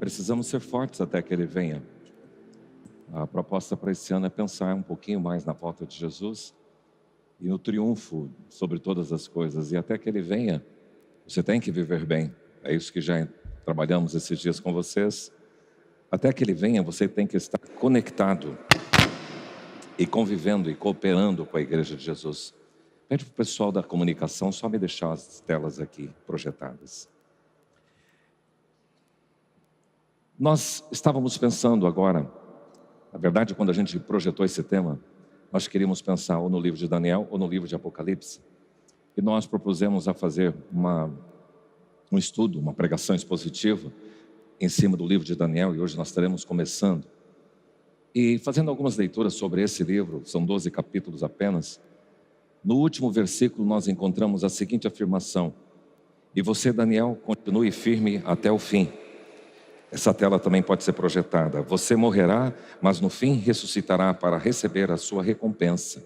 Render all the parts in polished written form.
precisamos ser fortes até que Ele venha. A proposta para esse ano é pensar um pouquinho mais na volta de Jesus e no triunfo sobre todas as coisas. E até que Ele venha, você tem que viver bem. É isso que já trabalhamos esses dias com vocês. Até que Ele venha, você tem que estar conectado e convivendo e cooperando com a Igreja de Jesus. Pede para o pessoal da comunicação só me deixar as telas aqui projetadas. Nós estávamos pensando agora, na verdade, quando a gente projetou esse tema, nós queríamos pensar ou no livro de Daniel ou no livro de Apocalipse. E nós propusemos a fazer um estudo, uma pregação expositiva em cima do livro de Daniel, e hoje nós estaremos começando. E fazendo algumas leituras sobre esse livro, são 12 capítulos apenas, no último versículo nós encontramos a seguinte afirmação: e você, Daniel, continue firme até o fim. Essa tela também pode ser projetada. Você morrerá, mas no fim ressuscitará para receber a sua recompensa.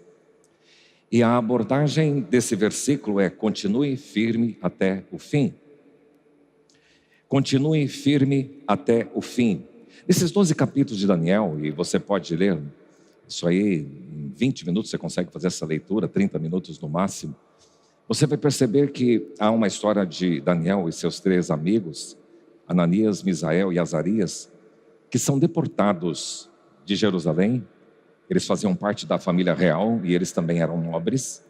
E a abordagem desse versículo é: continue firme até o fim. Continue firme até o fim. Nesses 12 capítulos de Daniel, e você pode ler, isso aí, em 20 minutos você consegue fazer essa leitura, 30 minutos no máximo. Você vai perceber que há uma história de Daniel e seus 3 amigos, Ananias, Misael e Azarias, que são deportados de Jerusalém. Eles faziam parte da família real e eles também eram nobres.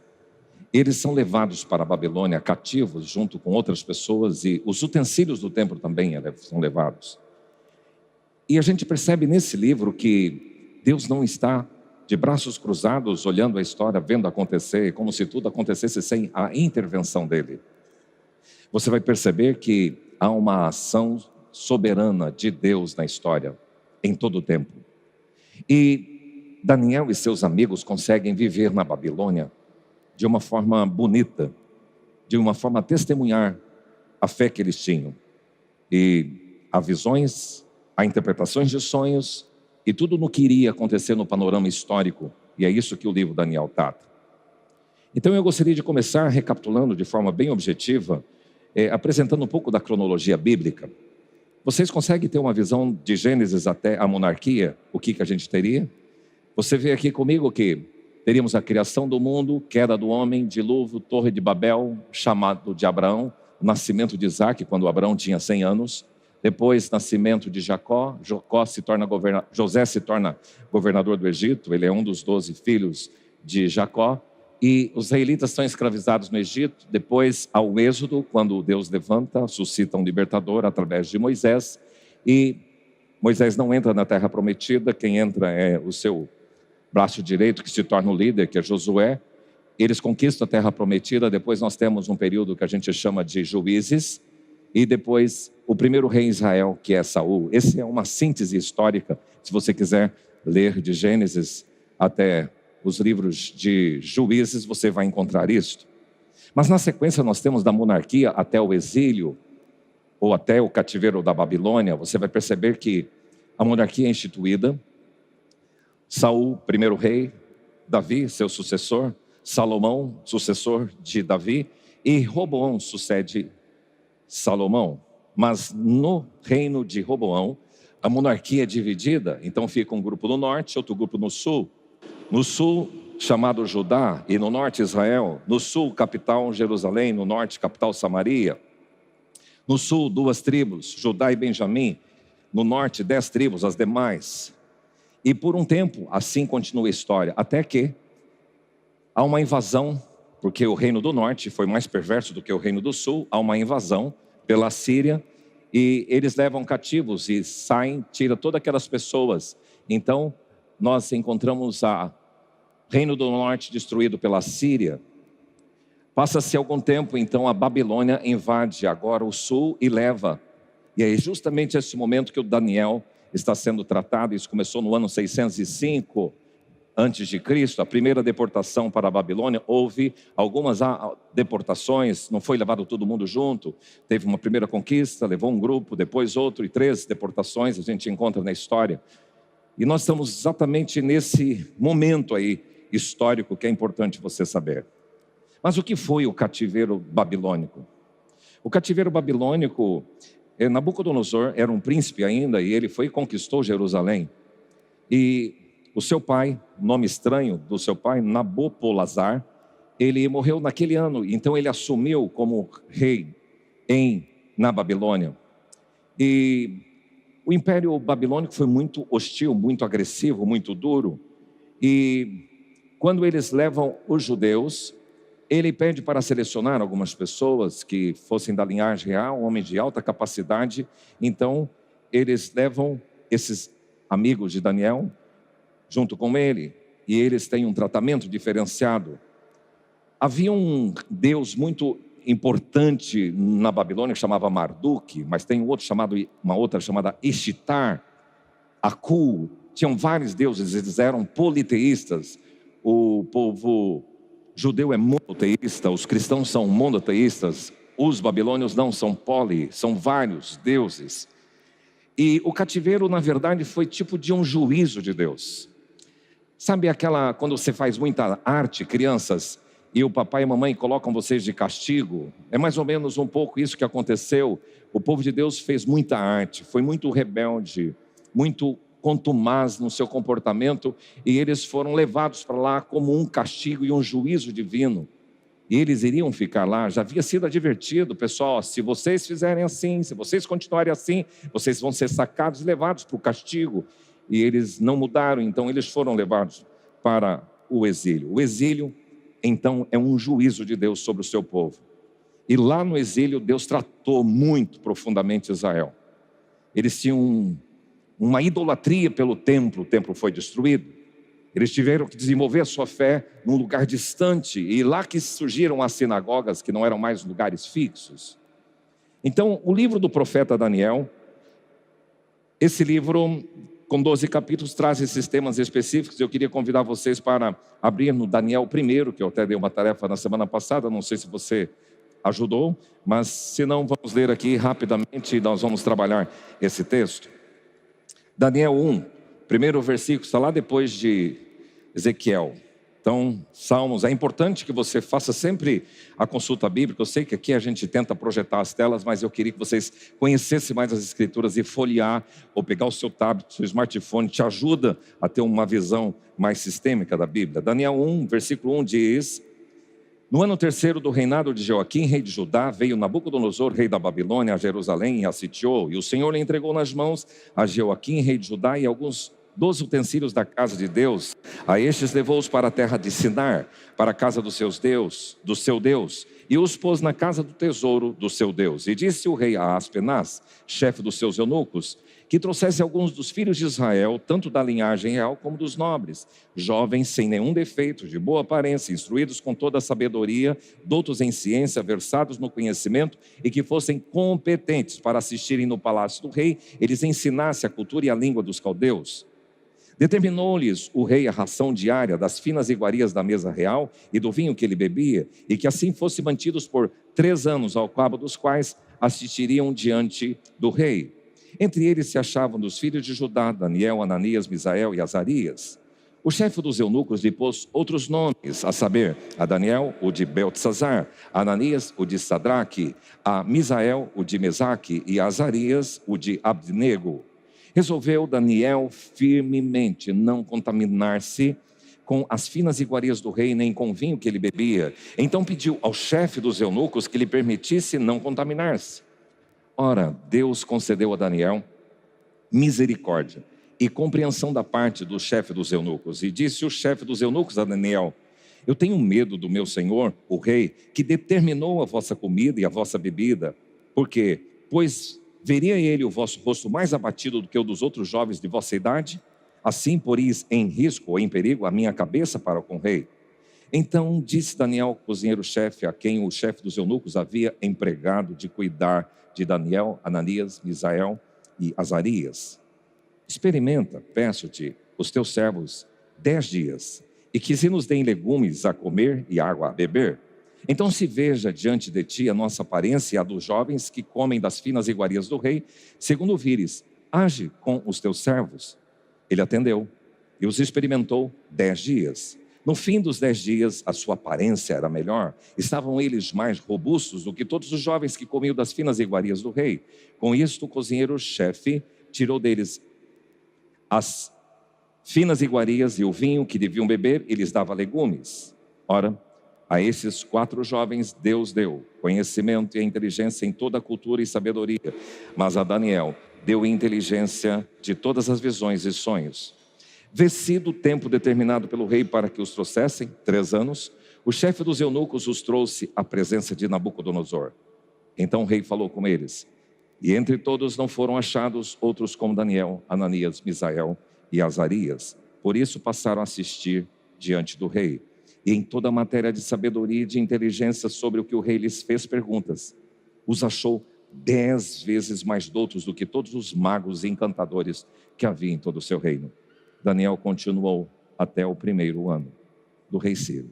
Eles são levados para a Babilônia cativos junto com outras pessoas, e os utensílios do templo também são levados. E a gente percebe nesse livro que Deus não está de braços cruzados olhando a história, vendo acontecer, como se tudo acontecesse sem a intervenção dele. Você vai perceber que há uma ação soberana de Deus na história, em todo o tempo. E Daniel e seus amigos conseguem viver na Babilônia de uma forma bonita, de uma forma a testemunhar a fé que eles tinham. E há visões, há interpretações de sonhos, e tudo no que iria acontecer no panorama histórico. E é isso que o livro Daniel trata. Então eu gostaria de começar recapitulando de forma bem objetiva, apresentando um pouco da cronologia bíblica. Vocês conseguem ter uma visão de Gênesis até a monarquia? O que a gente teria? Você vê aqui comigo que teríamos a criação do mundo, queda do homem, dilúvio, torre de Babel, chamado de Abraão, o nascimento de Isaac, quando Abraão tinha 100 anos, depois nascimento de Jacó, José se torna governador do Egito, ele é um dos 12 filhos de Jacó, e os israelitas são escravizados no Egito. Depois ao êxodo, quando Deus levanta, suscita um libertador através de Moisés, e Moisés não entra na terra prometida, quem entra é o seu braço direito, que se torna o líder, que é Josué. Eles conquistam a terra prometida. Depois nós temos um período que a gente chama de juízes, e depois o primeiro rei em Israel, que é Saul. Essa é uma síntese histórica, se você quiser ler de Gênesis até os livros de Juízes, você vai encontrar isso. Mas na sequência nós temos da monarquia até o exílio, ou até o cativeiro da Babilônia. Você vai perceber que a monarquia é instituída. Saul, primeiro rei, Davi, seu sucessor, Salomão, sucessor de Davi, e Roboão sucede Salomão. Mas no reino de Roboão, a monarquia é dividida, então fica um grupo no norte, outro grupo no sul. No sul, chamado Judá, e no norte Israel. No sul, capital Jerusalém, no norte, capital Samaria. No sul, 2 tribos, Judá e Benjamim. No norte, 10 tribos, as demais. E por um tempo, assim continua a história, até que há uma invasão, porque o reino do norte foi mais perverso do que o reino do sul. Há uma invasão pela Síria, e eles levam cativos e saem, tiram todas aquelas pessoas. Então nós encontramos o reino do norte destruído pela Síria. Passa-se algum tempo, então a Babilônia invade agora o sul e leva. E é justamente esse momento que o Daniel está sendo tratado. Isso começou no ano 605 antes de Cristo, a primeira deportação para a Babilônia. Houve algumas deportações, não foi levado todo mundo junto. Teve uma primeira conquista, levou um grupo, depois outro, e 3 deportações a gente encontra na história. E nós estamos exatamente nesse momento aí histórico que é importante você saber. Mas o que foi o cativeiro babilônico? O cativeiro babilônico Nabucodonosor era um príncipe ainda e ele foi e conquistou Jerusalém. E o seu pai, nome estranho do seu pai, Nabopolassar, ele morreu naquele ano, então ele assumiu como rei na Babilônia. E o Império Babilônico foi muito hostil, muito agressivo, muito duro. E quando eles levam os judeus, ele pede para selecionar algumas pessoas que fossem da linhagem real, homens de alta capacidade. Então, eles levam esses amigos de Daniel junto com ele, e eles têm um tratamento diferenciado. Havia um deus muito importante na Babilônia que chamava Marduk, mas tem uma outra chamada Ishtar, Aku. Tinham vários deuses, eles eram politeístas. O povo judeu é monoteísta, os cristãos são monoteístas, os babilônios não, são são vários deuses. E o cativeiro, na verdade, foi tipo de um juízo de Deus. Sabe quando você faz muita arte, crianças, e o papai e a mamãe colocam vocês de castigo? É mais ou menos um pouco isso que aconteceu. O povo de Deus fez muita arte, foi muito rebelde, muito contumaz no seu comportamento, e eles foram levados para lá como um castigo e um juízo divino. E eles iriam ficar lá. Já havia sido advertido, pessoal, se vocês fizerem assim, se vocês continuarem assim, vocês vão ser sacados e levados para o castigo. E eles não mudaram, então eles foram levados para o exílio. O exílio, então, é um juízo de Deus sobre o seu povo. E lá no exílio, Deus tratou muito profundamente Israel. Eles tinham uma idolatria pelo templo, o templo foi destruído. Eles tiveram que desenvolver a sua fé num lugar distante, e lá que surgiram as sinagogas, que não eram mais lugares fixos. Então, o livro do profeta Daniel, esse livro com 12 capítulos, traz esses temas específicos. Eu queria convidar vocês para abrir no Daniel 1, que eu até dei uma tarefa na semana passada, não sei se você ajudou, mas se não, vamos ler aqui rapidamente e nós vamos trabalhar esse texto. Daniel 1, primeiro versículo, está lá depois de Ezequiel. Então, Salmos, é importante que você faça sempre a consulta bíblica. Eu sei que aqui a gente tenta projetar as telas, mas eu queria que vocês conhecessem mais as Escrituras e folhear, ou pegar o seu tablet, seu smartphone, te ajuda a ter uma visão mais sistêmica da Bíblia. Daniel 1, versículo 1 diz: no ano terceiro do reinado de Joaquim, rei de Judá, veio Nabucodonosor, rei da Babilônia, a Jerusalém e a sitiou. E o Senhor lhe entregou nas mãos a Joaquim, rei de Judá, e alguns 12 utensílios da casa de Deus. A estes levou-os para a terra de Sinar, para a casa do seu Deus, e os pôs na casa do tesouro do seu Deus. E disse o rei a Aspenaz, chefe dos seus eunucos, que trouxesse alguns dos filhos de Israel, tanto da linhagem real como dos nobres, jovens sem nenhum defeito, de boa aparência, instruídos com toda a sabedoria, doutos em ciência, versados no conhecimento, e que fossem competentes para assistirem no palácio do rei, eles ensinassem a cultura e a língua dos caldeus. Determinou-lhes o rei a ração diária das finas iguarias da mesa real e do vinho que ele bebia, e que assim fossem mantidos por 3 anos, ao cabo dos quais assistiriam diante do rei. Entre eles se achavam dos filhos de Judá, Daniel, Ananias, Misael e Azarias. O chefe dos eunucos lhe pôs outros nomes, a saber, a Daniel, o de Beltesazar, a Ananias, o de Sadraque, a Misael, o de Mesaque, e a Azarias, o de Abdenego. Resolveu Daniel firmemente não contaminar-se com as finas iguarias do rei, nem com o vinho que ele bebia. Então pediu ao chefe dos eunucos que lhe permitisse não contaminar-se. Ora, Deus concedeu a Daniel misericórdia e compreensão da parte do chefe dos eunucos. E disse o chefe dos eunucos a Daniel: eu tenho medo do meu senhor, o rei, que determinou a vossa comida e a vossa bebida. Por quê? Pois veria ele o vosso rosto mais abatido do que o dos outros jovens de vossa idade? Assim poris em risco ou em perigo a minha cabeça para com o rei. Então disse Daniel, cozinheiro-chefe, a quem o chefe dos eunucos havia empregado de cuidar de Daniel, Ananias, Misael e Azarias: experimenta, peço-te, os teus servos 10 dias, e que se nos deem legumes a comer e água a beber. Então se veja diante de ti a nossa aparência e a dos jovens que comem das finas iguarias do rei, segundo vires, age com os teus servos. Ele atendeu e os experimentou 10 dias. No fim dos 10 dias, a sua aparência era melhor. Estavam eles mais robustos do que todos os jovens que comiam das finas iguarias do rei. Com isto, o cozinheiro-chefe tirou deles as finas iguarias e o vinho que deviam beber e lhes dava legumes. Ora, a esses 4 jovens Deus deu conhecimento e inteligência em toda a cultura e sabedoria. Mas a Daniel deu inteligência de todas as visões e sonhos. Vencido o tempo determinado pelo rei para que os trouxessem, 3 anos, o chefe dos eunucos os trouxe à presença de Nabucodonosor. Então o rei falou com eles, e entre todos não foram achados outros como Daniel, Ananias, Misael e Azarias. Por isso passaram a assistir diante do rei. E em toda a matéria de sabedoria e de inteligência sobre o que o rei lhes fez perguntas, os achou 10 vezes mais doutos do que todos os magos e encantadores que havia em todo o seu reino. Daniel continuou até o 1º ano do rei Ciro.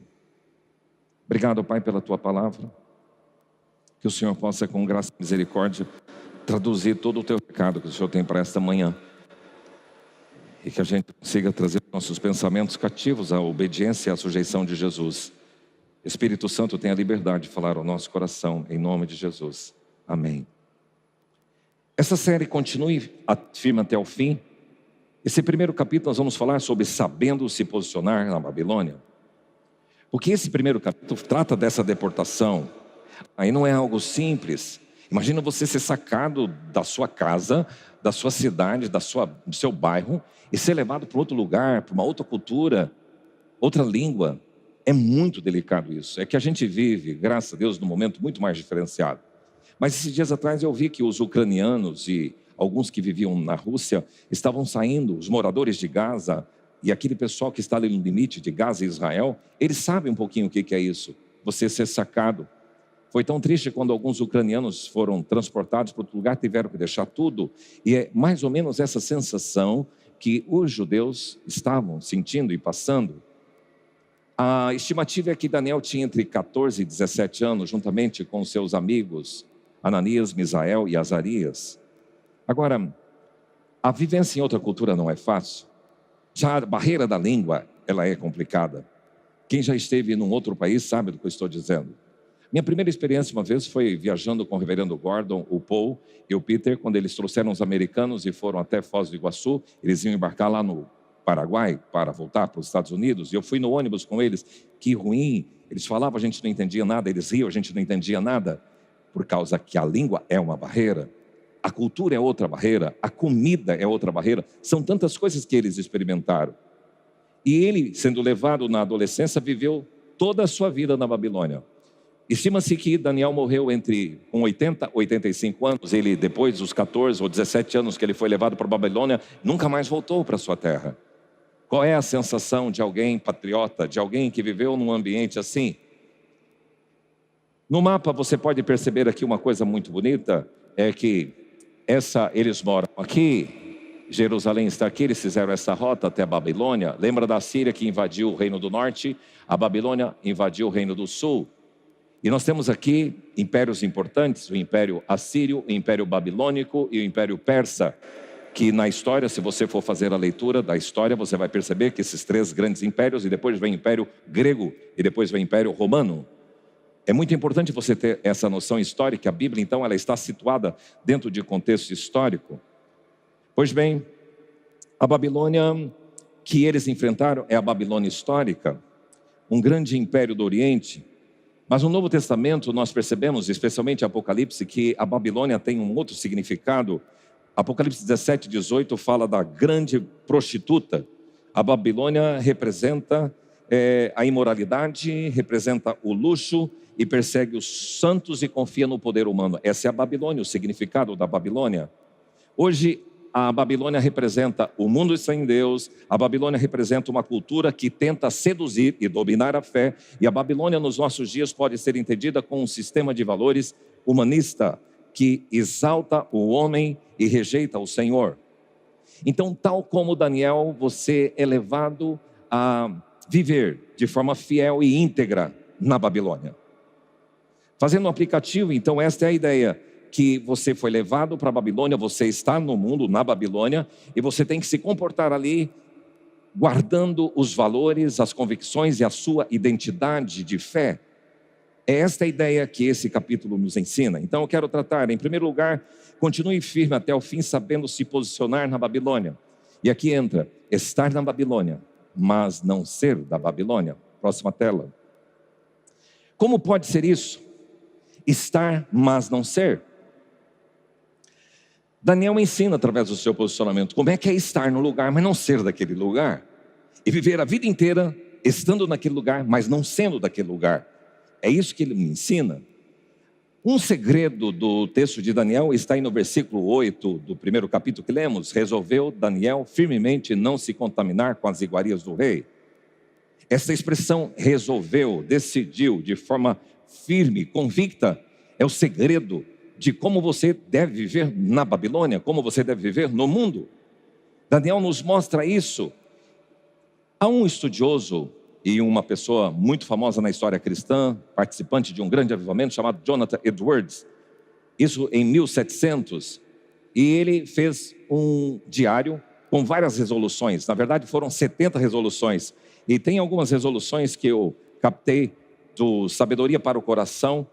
Obrigado, Pai, pela tua palavra. Que o Senhor possa, com graça e misericórdia, traduzir todo o teu recado que o Senhor tem para esta manhã. E que a gente consiga trazer nossos pensamentos cativos à obediência e à sujeição de Jesus. Espírito Santo, tenha liberdade de falar ao nosso coração, em nome de Jesus. Amém. Essa série continue firme até o fim. Esse 1º capítulo nós vamos falar sobre sabendo se posicionar na Babilônia. Porque esse 1º capítulo trata dessa deportação. Aí não é algo simples. Imagina você ser sacado da sua casa, da sua cidade, do seu bairro, e ser levado para outro lugar, para uma outra cultura, outra língua. É muito delicado isso. É que a gente vive, graças a Deus, num momento muito mais diferenciado. Mas esses dias atrás eu vi que os ucranianos e alguns que viviam na Rússia estavam saindo, os moradores de Gaza e aquele pessoal que está ali no limite de Gaza e Israel, eles sabem um pouquinho o que é isso, você ser sacado. Foi tão triste quando alguns ucranianos foram transportados para outro lugar, tiveram que deixar tudo, e é mais ou menos essa sensação que os judeus estavam sentindo e passando. A estimativa é que Daniel tinha entre 14 e 17 anos, juntamente com seus amigos Ananias, Misael e Azarias. Agora, a vivência em outra cultura não é fácil. Já a barreira da língua, ela é complicada. Quem já esteve num outro país sabe do que eu estou dizendo. Minha primeira experiência uma vez foi viajando com o reverendo Gordon, o Paul e o Peter, quando eles trouxeram os americanos e foram até Foz do Iguaçu. Eles iam embarcar lá no Paraguai para voltar para os Estados Unidos. E eu fui no ônibus com eles. Que ruim. Eles falavam, a gente não entendia nada. Eles riam, a gente não entendia nada. Por causa que a língua é uma barreira. A cultura é outra barreira, a comida é outra barreira. São tantas coisas que eles experimentaram. E ele, sendo levado na adolescência, viveu toda a sua vida na Babilônia. Estima-se que Daniel morreu com 80 e 85 anos. Ele, depois dos 14 ou 17 anos que ele foi levado para a Babilônia, nunca mais voltou para a sua terra. Qual é a sensação de alguém patriota, de alguém que viveu num ambiente assim? No mapa você pode perceber aqui uma coisa muito bonita, é que eles moram aqui, Jerusalém está aqui, eles fizeram essa rota até a Babilônia. Lembra da Síria que invadiu o reino do norte? A Babilônia invadiu o reino do sul. E nós temos aqui impérios importantes, o Império Assírio, o Império Babilônico e o Império Persa, que na história, se você for fazer a leitura da história, você vai perceber que esses 3 grandes impérios, e depois vem o Império Grego, e depois vem o Império Romano. É muito importante você ter essa noção histórica. A Bíblia, então, ela está situada dentro de contexto histórico. Pois bem, a Babilônia que eles enfrentaram é a Babilônia histórica, um grande império do Oriente. Mas no Novo Testamento nós percebemos, especialmente em Apocalipse, que a Babilônia tem um outro significado. Apocalipse 17, 18 fala da grande prostituta. A Babilônia representa a imoralidade, representa o luxo e persegue os santos e confia no poder humano. Essa é a Babilônia, o significado da Babilônia. Hoje, a Babilônia representa o mundo sem Deus. A Babilônia representa uma cultura que tenta seduzir e dominar a fé. E a Babilônia, nos nossos dias, pode ser entendida como um sistema de valores humanista que exalta o homem e rejeita o Senhor. Então, tal como Daniel, você é levado a viver de forma fiel e íntegra na Babilônia. Fazendo um aplicativo, então, esta é a ideia, que você foi levado para a Babilônia, você está no mundo, na Babilônia, e você tem que se comportar ali guardando os valores, as convicções e a sua identidade de fé. É esta a ideia que esse capítulo nos ensina. Então eu quero tratar, em primeiro lugar, continue firme até o fim, sabendo se posicionar na Babilônia. E aqui entra, estar na Babilônia, mas não ser da Babilônia. Próxima tela. Como pode ser isso? Estar, mas não ser. Daniel ensina através do seu posicionamento como é que é estar no lugar, mas não ser daquele lugar. E viver a vida inteira estando naquele lugar, mas não sendo daquele lugar. É isso que ele me ensina. Um segredo do texto de Daniel está aí no versículo 8 do primeiro capítulo que lemos. Resolveu Daniel firmemente não se contaminar com as iguarias do rei. Essa expressão resolveu, decidiu de forma firme, convicta, é o segredo de como você deve viver na Babilônia, como você deve viver no mundo. Daniel nos mostra isso. Há um estudioso e uma pessoa muito famosa na história cristã, participante de um grande avivamento, chamado Jonathan Edwards, isso em 1700, e ele fez um diário com várias resoluções. Na verdade foram 70 resoluções, e tem algumas resoluções que eu captei do Sabedoria para o Coração,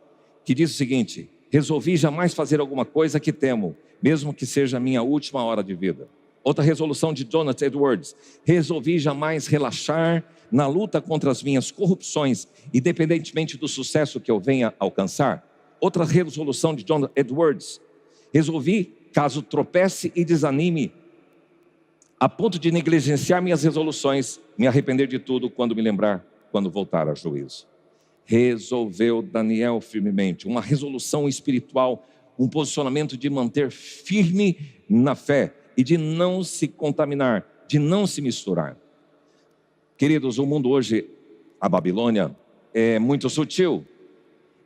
que diz o seguinte: resolvi jamais fazer alguma coisa que temo, mesmo que seja a minha última hora de vida. Outra resolução de Jonathan Edwards: resolvi jamais relaxar na luta contra as minhas corrupções, independentemente do sucesso que eu venha alcançar. Outra resolução de Jonathan Edwards: resolvi, caso tropece e desanime, a ponto de negligenciar minhas resoluções, me arrepender de tudo quando me lembrar, quando voltar a juízo. Resolveu Daniel firmemente, uma resolução espiritual, um posicionamento de manter firme na fé e de não se contaminar, de não se misturar. Queridos, o mundo hoje, a Babilônia, é muito sutil.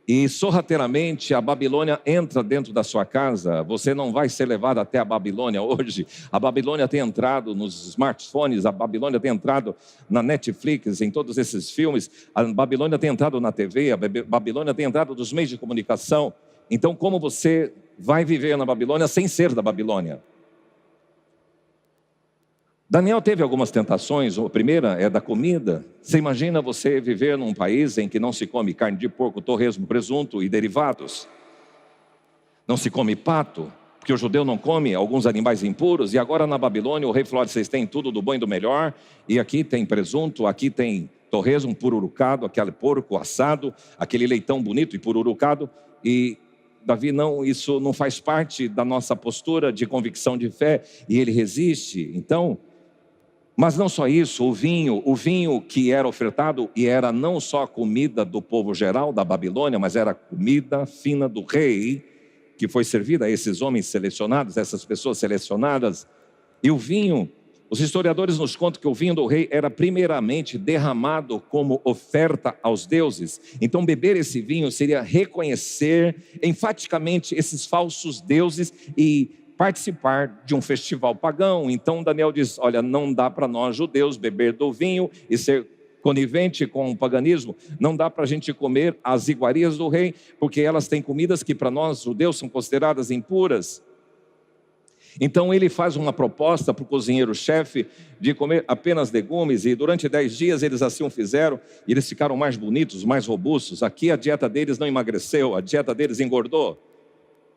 E sorrateiramente a Babilônia entra dentro da sua casa. Você não vai ser levado até a Babilônia hoje. A Babilônia tem entrado nos smartphones, a Babilônia tem entrado na Netflix, em todos esses filmes. A Babilônia tem entrado na TV, a Babilônia tem entrado nos meios de comunicação. Então como você vai viver na Babilônia sem ser da Babilônia? Daniel teve algumas tentações. A primeira é da comida. Você imagina você viver num país em que não se come carne de porco, torresmo, presunto e derivados? Não se come pato, porque o judeu não come alguns animais impuros. E agora na Babilônia o rei falou: vocês têm tudo do bom e do melhor. E aqui tem presunto, aqui tem torresmo pururucado, aquele porco assado, aquele leitão bonito e pururucado. E Davi, não, isso não faz parte da nossa postura de convicção de fé. E ele resiste. Então, mas não só isso, o vinho que era ofertado, e era não só a comida do povo geral da Babilônia, mas era a comida fina do rei, que foi servida a esses homens selecionados, essas pessoas selecionadas. E o vinho, os historiadores nos contam que o vinho do rei era primeiramente derramado como oferta aos deuses. Então beber esse vinho seria reconhecer enfaticamente esses falsos deuses e participar de um festival pagão. Então Daniel diz: olha, não dá para nós judeus beber do vinho e ser conivente com o paganismo. Não dá para a gente comer as iguarias do rei, porque elas têm comidas que para nós judeus são consideradas impuras. Então ele faz uma proposta para o cozinheiro-chefe de comer apenas legumes, e durante 10 dias eles assim o fizeram, e eles ficaram mais bonitos, mais robustos. Aqui a dieta deles não emagreceu, a dieta deles engordou.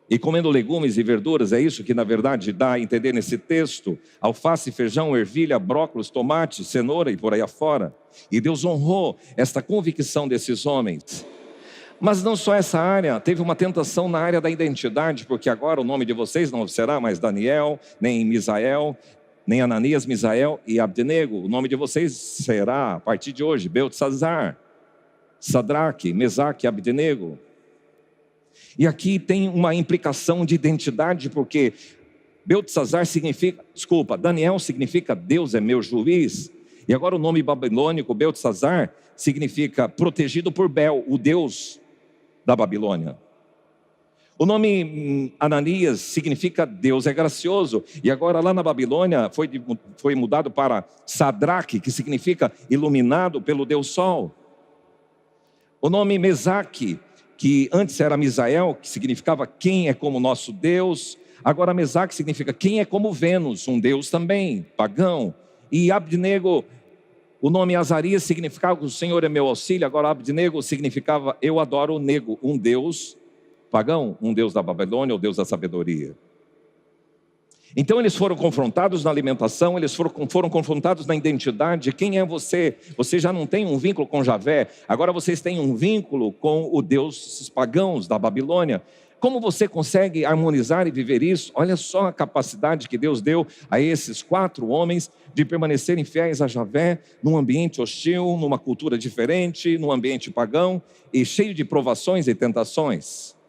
E comendo legumes e verduras, é isso que na verdade dá a entender nesse texto: alface, feijão, ervilha, brócolis, tomate, cenoura e por aí afora. E Deus honrou esta convicção desses homens. Mas não só essa área, teve uma tentação na área da identidade, porque agora o nome de vocês não será mais Daniel, nem Misael, nem Ananias, Misael e Abdenego. O nome de vocês será, a partir de hoje, Beltesazar, Sadraque, Mesaque e Abdenego. E aqui tem uma implicação de identidade, porque Daniel significa Deus é meu juiz. E agora o nome babilônico Beltesazar significa protegido por Bel, o Deus da Babilônia. O nome Ananias significa Deus é gracioso. E agora lá na Babilônia foi mudado para Sadraque, que significa iluminado pelo Deus Sol. O nome Mesaque, que antes era Misael, que significava quem é como nosso Deus. Agora Mesaque significa quem é como Vênus, um Deus também, pagão. E Abdenego, o nome Azarias significava o Senhor é meu auxílio. Agora Abdenego significava eu adoro o nego, um deus pagão, um deus da Babilônia, o deus da sabedoria. Então eles foram confrontados na alimentação, eles foram confrontados na identidade. Quem é você? Você já não tem um vínculo com Javé, agora vocês têm um vínculo com o deus pagãos da Babilônia. Como você consegue harmonizar e viver isso? Olha só a capacidade que Deus deu a esses 4 homens de permanecerem fiéis a Javé, num ambiente hostil, numa cultura diferente, num ambiente pagão e cheio de provações e tentações.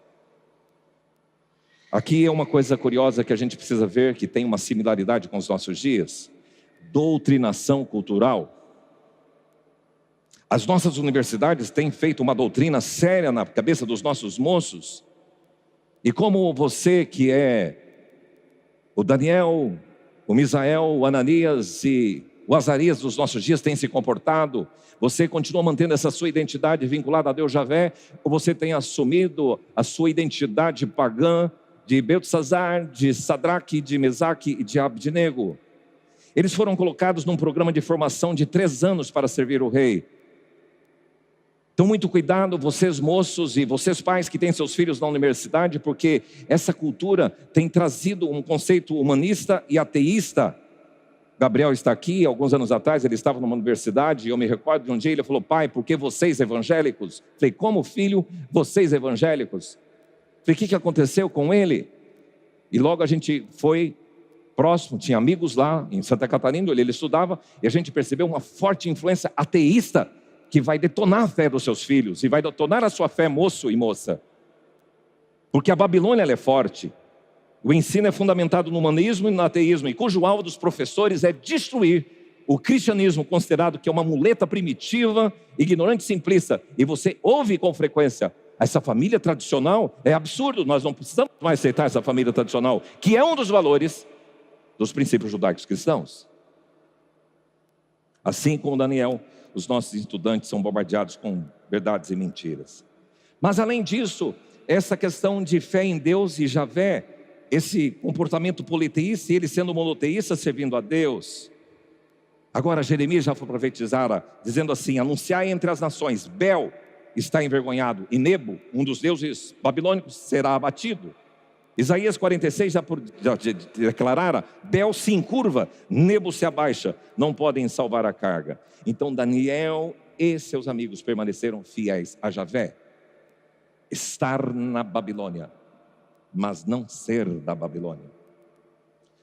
Aqui é uma coisa curiosa que a gente precisa ver, que tem uma similaridade com os nossos dias: doutrinação cultural. As nossas universidades têm feito uma doutrina séria na cabeça dos nossos moços. E como você que é o Daniel, o Misael, o Ananias e o Azarias dos nossos dias tem se comportado? Você continua mantendo essa sua identidade vinculada a Deus Javé? Ou você tem assumido a sua identidade pagã de Beltesazar, de Sadraque, de Mesaque e de Abdenego? Eles foram colocados num programa de formação de 3 anos para servir o rei. Então muito cuidado, vocês moços e vocês pais que têm seus filhos na universidade, porque essa cultura tem trazido um conceito humanista e ateísta. Gabriel está aqui, alguns anos atrás ele estava numa universidade e eu me recordo de um dia ele falou: pai, por que vocês evangélicos? Falei: como filho, vocês evangélicos? Falei: o que aconteceu com ele? E logo a gente foi próximo, tinha amigos lá em Santa Catarina, ele estudava, e a gente percebeu uma forte influência ateísta que vai detonar a fé dos seus filhos, e vai detonar a sua fé, moço e moça. Porque a Babilônia ela é forte. O ensino é fundamentado no humanismo e no ateísmo, e cujo alvo dos professores é destruir o cristianismo, considerado que é uma muleta primitiva, ignorante e simplista. E você ouve com frequência: essa família tradicional é absurdo, nós não precisamos mais aceitar essa família tradicional, que é um dos valores dos princípios judaicos cristãos. Assim como Daniel, os nossos estudantes são bombardeados com verdades e mentiras. Mas além disso, essa questão de fé em Deus e Javé, esse comportamento politeísta e ele sendo monoteísta servindo a Deus. Agora Jeremias já foi profetizar dizendo assim: anunciai entre as nações, Bel está envergonhado e Nebo, um dos deuses babilônicos, será abatido. Isaías 46 já declarara: Bel se encurva, Nebo se abaixa, não podem salvar a carga. Então Daniel e seus amigos permaneceram fiéis a Javé. Estar na Babilônia, mas não ser da Babilônia.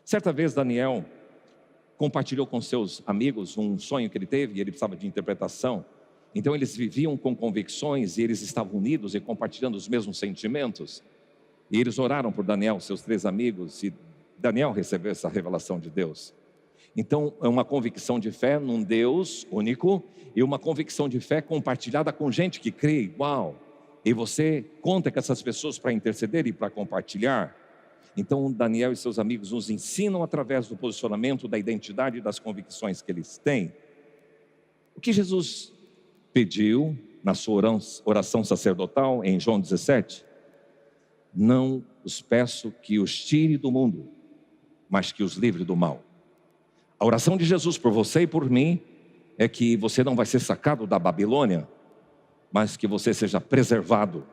Certa vez Daniel compartilhou com seus amigos um sonho que ele teve, e ele precisava de interpretação. Então eles viviam com convicções, e eles estavam unidos e compartilhando os mesmos sentimentos. E eles oraram por Daniel, seus 3 amigos, e Daniel recebeu essa revelação de Deus. Então é uma convicção de fé num Deus único, e uma convicção de fé compartilhada com gente que crê igual. E você conta com essas pessoas para interceder e para compartilhar. Então Daniel e seus amigos nos ensinam através do posicionamento, da identidade e das convicções que eles têm. O que Jesus pediu na sua oração sacerdotal em João 17? Não os peço que os tire do mundo, mas que os livre do mal. A oração de Jesus por você e por mim é que você não vai ser sacado da Babilônia, mas que você seja preservado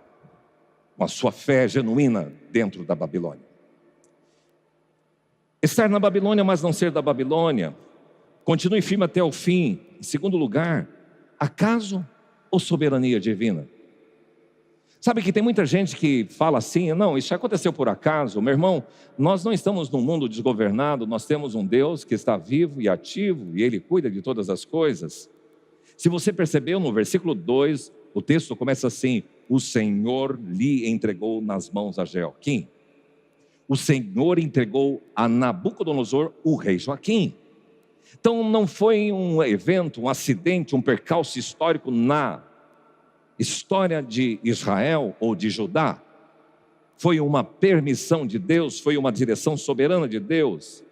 com a sua fé genuína dentro da Babilônia. Estar na Babilônia, mas não ser da Babilônia. Continue firme até o fim. Em segundo lugar, acaso ou soberania divina? Sabe que tem muita gente que fala assim: não, isso aconteceu por acaso. Meu irmão, nós não estamos num mundo desgovernado, nós temos um Deus que está vivo e ativo, e Ele cuida de todas as coisas. Se você percebeu, no versículo 2, o texto começa assim: o Senhor lhe entregou nas mãos a Jeoaquim. O Senhor entregou a Nabucodonosor, o rei Joaquim. Então não foi um evento, um acidente, um percalço histórico na história de Israel ou de Judá. Foi uma permissão de Deus, foi uma direção soberana de Deus.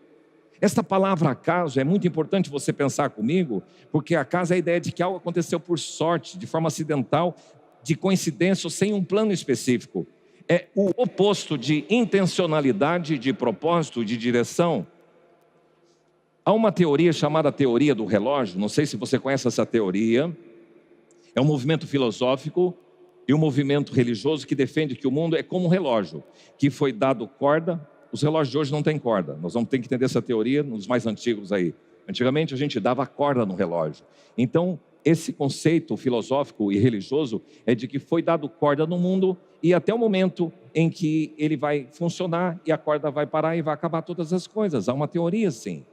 Esta palavra acaso é muito importante você pensar comigo, porque acaso é a ideia de que algo aconteceu por sorte, de forma acidental, de coincidência ou sem um plano específico. É o oposto de intencionalidade, de propósito, de direção. Há uma teoria chamada teoria do relógio, não sei se você conhece essa teoria. É um movimento filosófico e um movimento religioso que defende que o mundo é como um relógio, que foi dado corda. Os relógios de hoje não têm corda. Nós vamos ter que entender essa teoria nos mais antigos aí. Antigamente a gente dava corda no relógio. Então, esse conceito filosófico e religioso é de que foi dado corda no mundo e até o momento em que ele vai funcionar e a corda vai parar e vai acabar todas as coisas. Há uma teoria assim.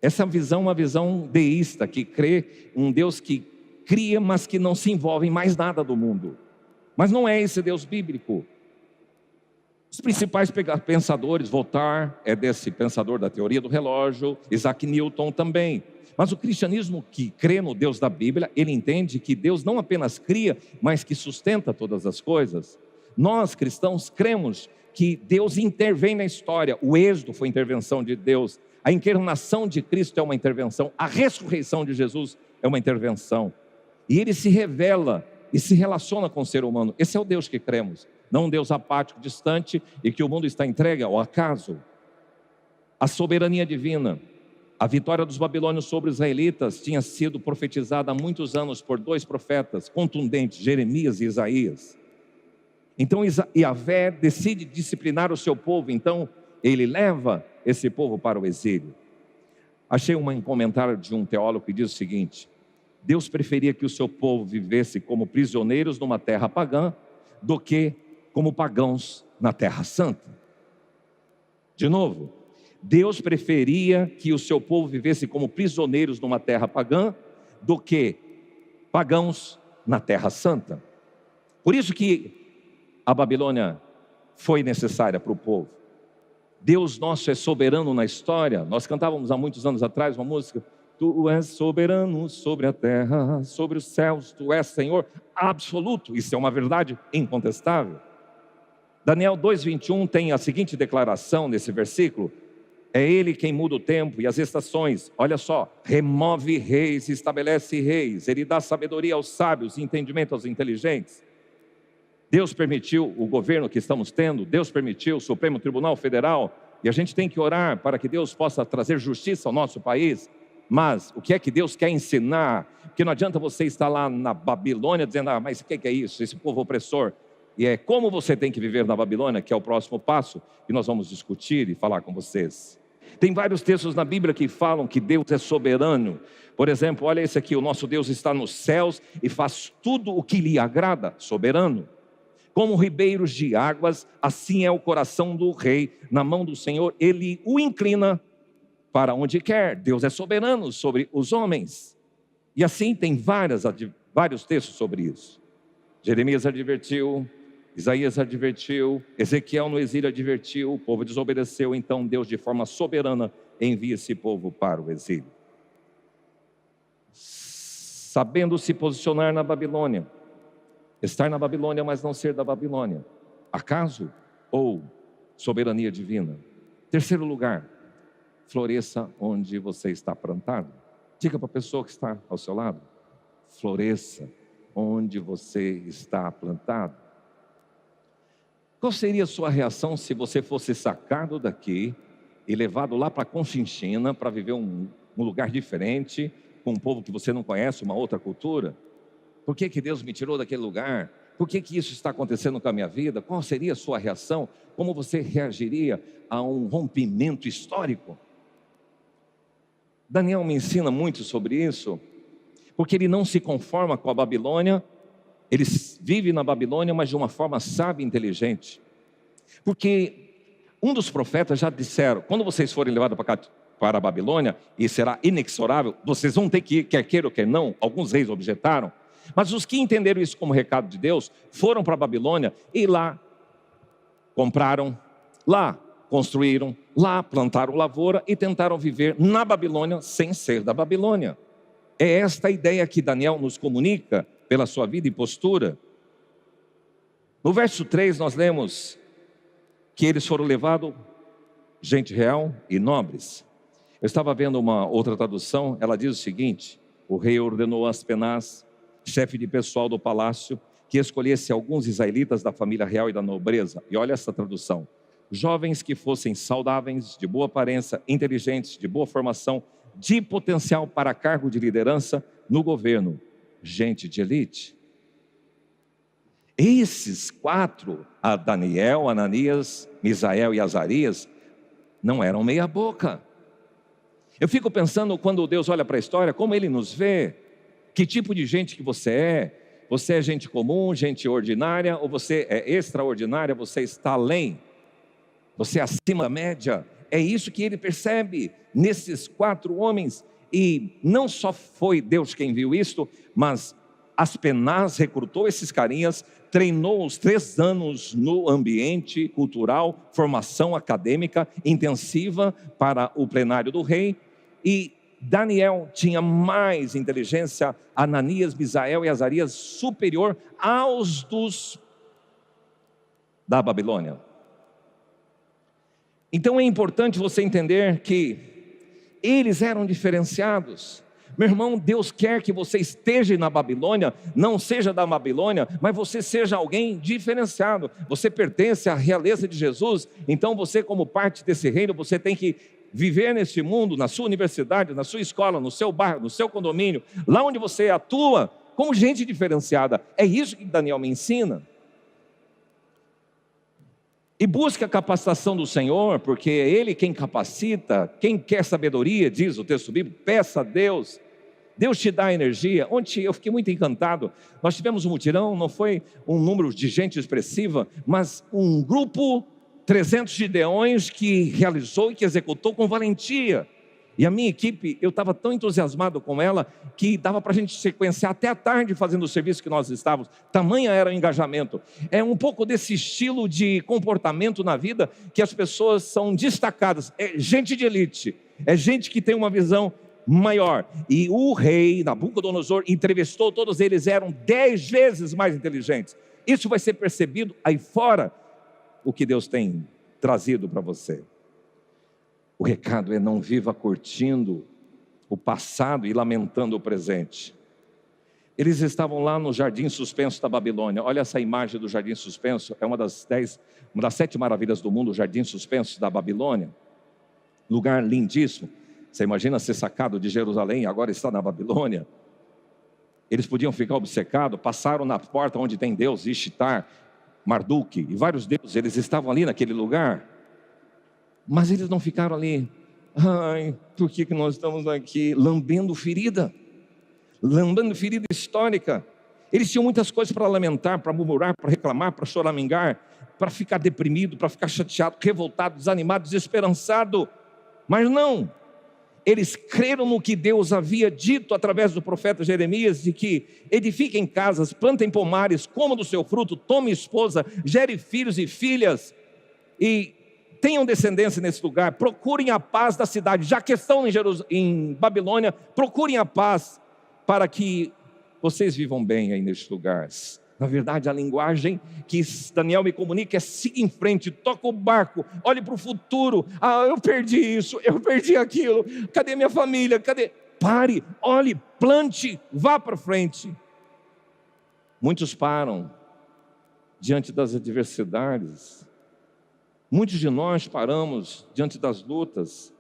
Essa visão é uma visão deísta, que crê um Deus que cria, mas que não se envolve em mais nada do mundo. Mas não é esse Deus bíblico. Os principais pensadores, Voltaire é desse pensador da teoria do relógio, Isaac Newton também. Mas o cristianismo que crê no Deus da Bíblia, ele entende que Deus não apenas cria, mas que sustenta todas as coisas. Nós, cristãos, cremos que Deus intervém na história. O êxodo foi intervenção de Deus. A encarnação de Cristo é uma intervenção. A ressurreição de Jesus é uma intervenção. E ele se revela e se relaciona com o ser humano. Esse é o Deus que cremos. Não um Deus apático, distante e que o mundo está entregue ao acaso. A soberania divina. A vitória dos babilônios sobre os israelitas tinha sido profetizada há muitos anos por dois profetas contundentes, Jeremias e Isaías. Então Yahvé decide disciplinar o seu povo. Então ele leva esse povo para o exílio. Achei um comentário de um teólogo que diz o seguinte: Deus preferia que o seu povo vivesse como prisioneiros numa terra pagã do que como pagãos na terra santa. De novo, Deus preferia que o seu povo vivesse como prisioneiros numa terra pagã do que pagãos na terra santa. Por isso que a Babilônia foi necessária para o povo. Deus nosso é soberano na história. Nós cantávamos há muitos anos atrás uma música: Tu és soberano sobre a terra, sobre os céus, Tu és Senhor absoluto. Isso é uma verdade incontestável. Daniel 2:21 tem a seguinte declaração nesse versículo: é Ele quem muda o tempo e as estações. Olha só: remove reis, estabelece reis. Ele dá sabedoria aos sábios e entendimento aos inteligentes. Deus permitiu o governo que estamos tendo, Deus permitiu o Supremo Tribunal Federal, e a gente tem que orar para que Deus possa trazer justiça ao nosso país. Mas o que é que Deus quer ensinar? Porque não adianta você estar lá na Babilônia dizendo: mas o que é isso, esse povo opressor? E é como você tem que viver na Babilônia, que é o próximo passo, que nós vamos discutir e falar com vocês. Tem vários textos na Bíblia que falam que Deus é soberano. Por exemplo, olha esse aqui: o nosso Deus está nos céus e faz tudo o que lhe agrada. Soberano. Como ribeiros de águas, assim é o coração do rei na mão do Senhor, ele o inclina para onde quer. Deus é soberano sobre os homens. E assim tem vários textos sobre isso. Jeremias advertiu, Isaías advertiu, Ezequiel no exílio advertiu, o povo desobedeceu, então Deus de forma soberana envia esse povo para o exílio. Sabendo se posicionar na Babilônia, estar na Babilônia, mas não ser da Babilônia. Acaso ou soberania divina? Terceiro lugar, floresça onde você está plantado. Diga para a pessoa que está ao seu lado: floresça onde você está plantado. Qual seria a sua reação se você fosse sacado daqui e levado lá para Conchinchina para viver um lugar diferente, com um povo que você não conhece, uma outra cultura? Por que Deus me tirou daquele lugar? Por que isso está acontecendo com a minha vida? Qual seria a sua reação? Como você reagiria a um rompimento histórico? Daniel me ensina muito sobre isso, porque ele não se conforma com a Babilônia. Ele vive na Babilônia, mas de uma forma sábia e inteligente. Porque um dos profetas já disseram: quando vocês forem levados para a Babilônia, e será inexorável, vocês vão ter que ir, quer queira ou quer não. Alguns reis objetaram. Mas os que entenderam isso como recado de Deus foram para a Babilônia e lá compraram, lá construíram, lá plantaram lavoura e tentaram viver na Babilônia sem ser da Babilônia. É esta a ideia que Daniel nos comunica pela sua vida e postura. No verso 3 nós lemos que eles foram levados, gente real e nobres. Eu estava vendo uma outra tradução, ela diz o seguinte: o rei ordenou a Aspenaz, chefe de pessoal do palácio, que escolhesse alguns israelitas da família real e da nobreza. E olha essa tradução: jovens que fossem saudáveis, de boa aparência, inteligentes, de boa formação, de potencial para cargo de liderança no governo, gente de elite. Esses 4, a Daniel, Ananias, Misael e Azarias, não eram meia boca. Eu fico pensando, quando Deus olha para a história, como Ele nos vê, que tipo de gente que você é. Você é gente comum, gente ordinária, ou você é extraordinária, você está além, você é acima da média. É isso que Ele percebe nesses 4 homens. E não só foi Deus quem viu isto, mas Aspenaz recrutou esses carinhas, treinou os 3 anos no ambiente cultural, formação acadêmica intensiva para o plenário do rei. E Daniel tinha mais inteligência, Ananias, Misael e Azarias, superior aos da Babilônia. Então é importante você entender que eles eram diferenciados. Meu irmão, Deus quer que você esteja na Babilônia, não seja da Babilônia, mas você seja alguém diferenciado. Você pertence à realeza de Jesus, então você, como parte desse reino, você tem que viver neste mundo, na sua universidade, na sua escola, no seu bairro, no seu condomínio, lá onde você atua, como gente diferenciada. É isso que Daniel me ensina. E busque a capacitação do Senhor, porque é Ele quem capacita. Quem quer sabedoria, diz o texto bíblico, peça a Deus. Deus te dá energia. Ontem eu fiquei muito encantado. Nós tivemos um mutirão, não foi um número de gente expressiva, mas um grupo, 300 gideões, que realizou e que executou com valentia. E a minha equipe, eu estava tão entusiasmado com ela, que dava para a gente sequenciar até a tarde fazendo o serviço que nós estávamos. Tamanha era o engajamento. É um pouco desse estilo de comportamento na vida, que as pessoas são destacadas. É gente de elite, é gente que tem uma visão maior. E o rei Nabucodonosor entrevistou todos eles, eram 10 vezes mais inteligentes. Isso vai ser percebido aí fora, o que Deus tem trazido para você. O recado é: não viva curtindo o passado e lamentando o presente. Eles estavam lá no jardim suspenso da Babilônia. Olha essa imagem do jardim suspenso, é uma das 7 maravilhas do mundo, o jardim suspenso da Babilônia. Lugar lindíssimo. Você imagina ser sacado de Jerusalém e agora está na Babilônia? Eles podiam ficar obcecados, passaram na porta onde tem Deus, Ishtar, Marduk e vários deuses. Eles estavam ali naquele lugar. Mas eles não ficaram ali. Ai, por que nós estamos aqui? Lambendo ferida histórica. Eles tinham muitas coisas para lamentar, para murmurar, para reclamar, para choramingar, para ficar deprimido, para ficar chateado, revoltado, desanimado, desesperançado. Mas não, eles creram no que Deus havia dito através do profeta Jeremias, de que edifiquem casas, plantem pomares, comam do seu fruto, tome esposa, gere filhos e filhas, e tenham descendência nesse lugar. Procurem a paz da cidade, já que estão em Babilônia, procurem a paz, para que vocês vivam bem aí neste lugar. Na verdade, a linguagem que Daniel me comunica é: siga em frente, toca o barco, olhe para o futuro. Ah, eu perdi isso, eu perdi aquilo, cadê minha família, cadê? Pare, olhe, plante, vá para frente. Muitos param diante das adversidades. Muitos de nós paramos diante das lutas,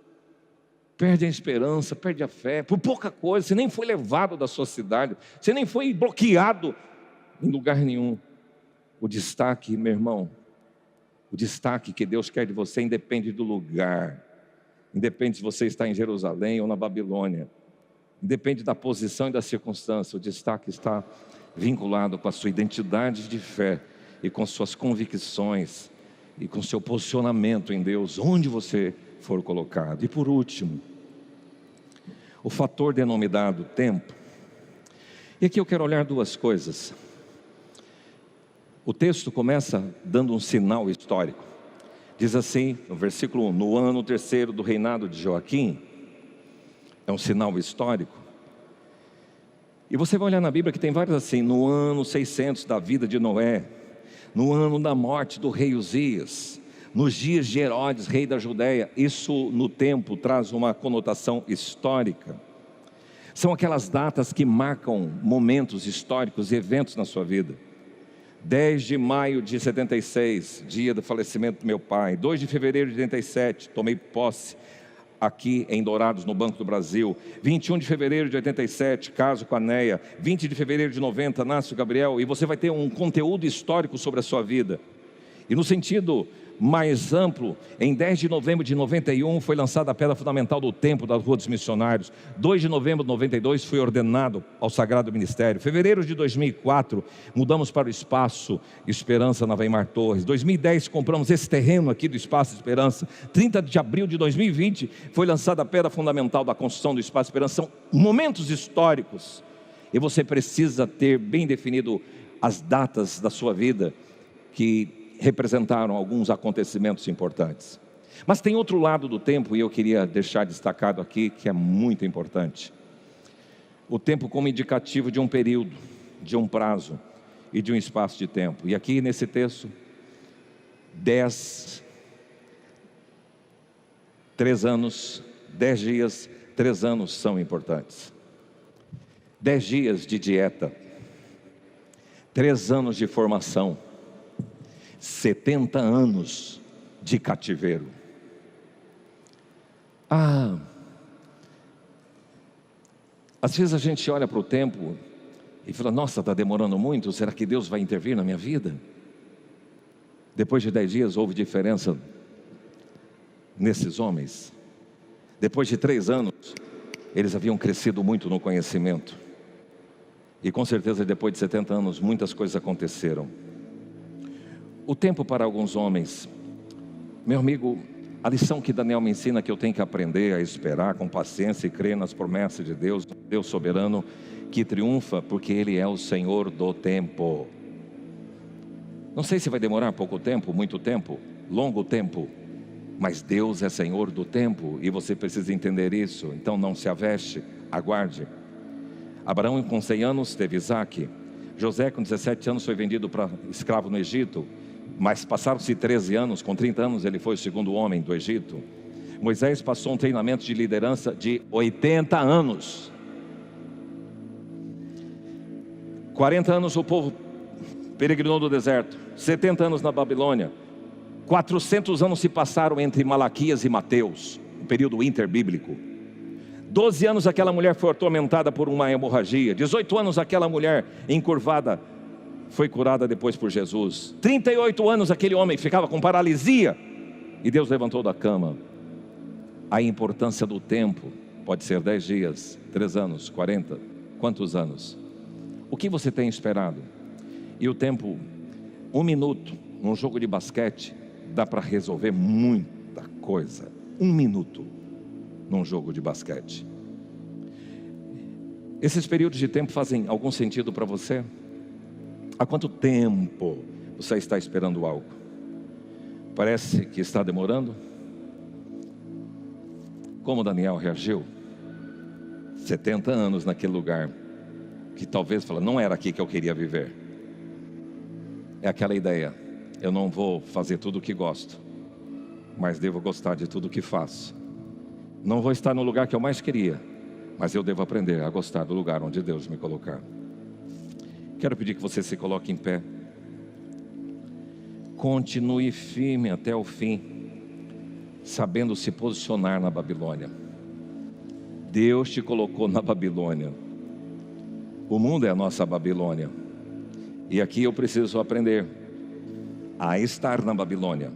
perde a esperança, perde a fé, por pouca coisa. Você nem foi levado da sua cidade, você nem foi bloqueado em lugar nenhum. O destaque, meu irmão, o destaque que Deus quer de você independe do lugar, independe se você está em Jerusalém ou na Babilônia, independe da posição e da circunstância. O destaque está vinculado com a sua identidade de fé e com suas convicções e com seu posicionamento em Deus, onde você for colocado. E por último, o fator denominado tempo. E aqui eu quero olhar 2 coisas. O texto começa dando um sinal histórico. Diz assim, no versículo 1: no ano 3º do reinado de Joaquim. É um sinal histórico. E você vai olhar na Bíblia que tem vários assim: no ano 600 da vida de Noé, no ano da morte do rei Uzias, nos dias de Herodes, rei da Judéia. Isso no tempo traz uma conotação histórica. São aquelas datas que marcam momentos históricos e eventos na sua vida. 10 de maio de 76, dia do falecimento do meu pai. 2 de fevereiro de 87, tomei posse aqui em Dourados, no Banco do Brasil. 21 de fevereiro de 87, caso com a Neia. 20 de fevereiro de 90, nasce o Gabriel. E você vai ter um conteúdo histórico sobre a sua vida. E no sentido mais amplo, em 10 de novembro de 91 foi lançada a pedra fundamental do templo da Rua dos Missionários. 2 de novembro de 92 fui ordenado ao Sagrado Ministério. Fevereiro de 2004 mudamos para o Espaço Esperança na Weimar Torres. 2010 compramos esse terreno aqui do Espaço Esperança. 30 de abril de 2020 foi lançada a pedra fundamental da construção do Espaço Esperança. São momentos históricos e você precisa ter bem definido as datas da sua vida que representaram alguns acontecimentos importantes. Mas tem outro lado do tempo, e eu queria deixar destacado aqui, que é muito importante. O tempo como indicativo de um período, de um prazo e de um espaço de tempo. E aqui nesse texto, 3 anos, 10 dias, 3 anos são importantes. 10 dias de dieta, 3 anos de formação, 70 anos de cativeiro. Às vezes a gente olha para o tempo e fala, nossa, está demorando muito, será que Deus vai intervir na minha vida? Depois de 10 dias houve diferença nesses homens. Depois de 3 anos, eles haviam crescido muito no conhecimento. E com certeza depois de 70 anos, muitas coisas aconteceram. O tempo para alguns homens, meu amigo, a lição que Daniel me ensina que eu tenho que aprender a esperar com paciência e crer nas promessas de Deus, Deus soberano que triunfa porque Ele é o Senhor do tempo. Não sei se vai demorar pouco tempo, muito tempo, longo tempo, mas Deus é Senhor do tempo e você precisa entender isso. Então não se aveste, aguarde. Abraão com 100 anos teve Isaque. José com 17 anos foi vendido para escravo no Egito. Mas passaram-se 13 anos, com 30 anos ele foi o segundo homem do Egito. Moisés passou um treinamento de liderança de 80 anos. 40 anos o povo peregrinou no deserto, 70 anos na Babilônia. 400 anos se passaram entre Malaquias e Mateus, um período interbíblico. 12 anos aquela mulher foi atormentada por uma hemorragia. 18 anos aquela mulher encurvada foi curada depois por Jesus. 38 anos aquele homem ficava com paralisia e Deus levantou da cama. A importância do tempo pode ser 10 dias, 3 anos, 40, quantos anos? O que você tem esperado? E o tempo, 1 minuto num jogo de basquete dá para resolver muita coisa. 1 minuto num jogo de basquete. Esses períodos de tempo fazem algum sentido para você? Há quanto tempo você está esperando algo? Parece que está demorando? Como Daniel reagiu? 70 anos naquele lugar, que talvez fala, não era aqui que eu queria viver. É aquela ideia, eu não vou fazer tudo o que gosto, mas devo gostar de tudo o que faço. Não vou estar no lugar que eu mais queria, mas eu devo aprender a gostar do lugar onde Deus me colocar. Quero pedir que você se coloque em pé. Continue firme até o fim, sabendo se posicionar na Babilônia. Deus te colocou na Babilônia. O mundo é a nossa Babilônia. E aqui eu preciso aprender a estar na Babilônia,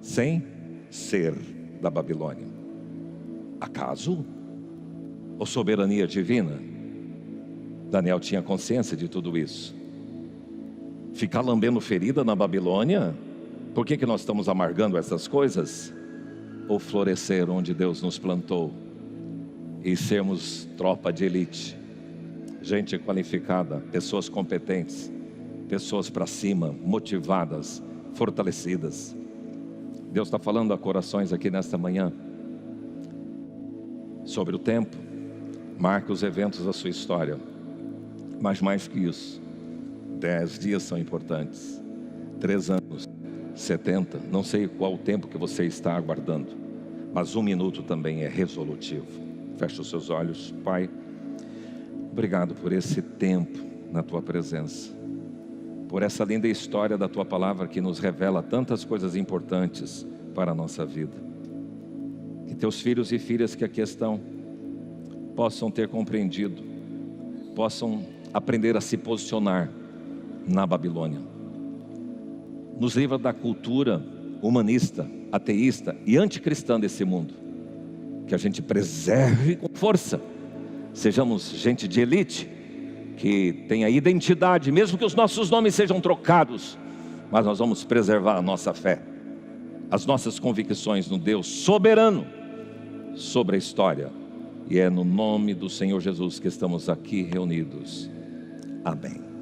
sem ser da Babilônia. Acaso? Ou soberania divina? Daniel tinha consciência de tudo isso. Ficar lambendo ferida na Babilônia? Por que nós estamos amargando essas coisas? Ou florescer onde Deus nos plantou e sermos tropa de elite, gente qualificada, pessoas competentes, pessoas para cima, motivadas, fortalecidas. Deus está falando a corações aqui nesta manhã sobre o tempo. Marque os eventos da sua história. Mas mais que isso, 10 dias são importantes, 3 anos, 70, não sei qual o tempo que você está aguardando, mas 1 minuto também é resolutivo. Feche os seus olhos. Pai, obrigado por esse tempo na Tua presença. por essa linda história da Tua palavra que nos revela tantas coisas importantes para a nossa vida. Que Teus filhos e filhas que aqui estão possam ter compreendido, possam aprender a se posicionar na Babilônia. Nos livra da cultura humanista, ateísta e anticristã desse mundo. Que a gente preserve com força, sejamos gente de elite, que tenha identidade, mesmo que os nossos nomes sejam trocados, mas nós vamos preservar a nossa fé, as nossas convicções no Deus soberano sobre a história. E é no nome do Senhor Jesus que estamos aqui reunidos. Amém.